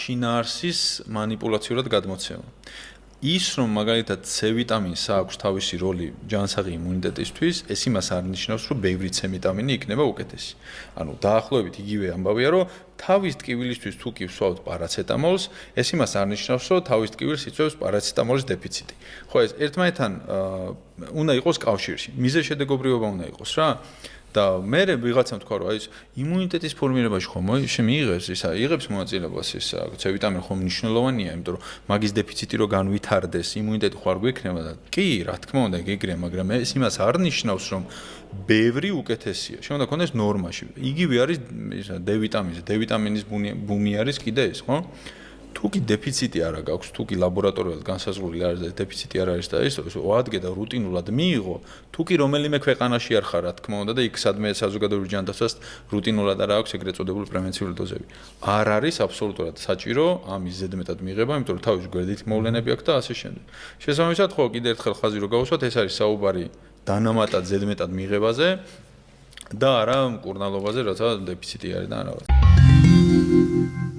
შინაარსის მანიპულაციურად გადმოცემა. ის რომ მაგალითად C ვიტამინს აქვს თავისი როლი ჯანსაღი იმუნიტეტისთვის, ეს იმას არ ნიშნავს, რომ ბევრი C ვიტამინი იქნება უკეთესი. ანუ დაახლოებით იგივე ამბავია, რომ თავის ტკივილისთვის თუ კი ვსვავთ პარაცეტამოლს, ეს იმას არ ნიშნავს, რომ თავის ტკივილს იწვევს პარაცეტამოლის დეფიციტი. ხო, ეს ერთმანეთთან უნდა იყოს კავშირში. მიზეშედეგობრიობა უნდა იყოს რა. და მე ვიღაცამ თქვა რომ აი ეს იმუნიტეტის ფორმირებაში ხომ მიიღებს ისა იღებს მონაწილეობას ის C ვიტამინი ხომ მნიშვნელოვანია იმიტომ რომ მაგის დეფიციტი რო განვითარდეს იმუნიტეტი ხوار გვექნება და კი რა თქმა უნდა გეგრია მაგრამ ეს იმას არ ნიშნავს რომ ბევრი უკეთესია შემოდა ქონდეს ნორმაში იგივე არის ისა D ვიტამინის D ვიტამინის ბუმი არის კიდე ეს ხო თუ კი დეფიციტი არა გაქვს, თუ კი ლაბორატორიულად განსაზღვრული არის და დეფიციტი არ არის და ის ოადგე და რუტინულად მიიღო, თუ კი რომელიმე ქვეყანაში არ ხარ, რა თქმა უნდა და იქ სადმე საზოგადოებრივ ჯანდაცვას რუტინულად არა აქვს ეგრეთ წოდებული პრევენციული დოზები. არ არის აბსოლუტურად საჭირო ამის ზედმეტად მიღება, იმიტომ რომ თავის გვერდით მოვლენები აქვს და ასე შემდეგ. შესაბამისად, ხო, კიდე ერთხელ ხაზი რო გავუსვათ, ეს არის საუბარი დანამატად ზედმეტად მიღებაზე და არა მკურნალობაზე, როცა დეფიციტი არის და არა.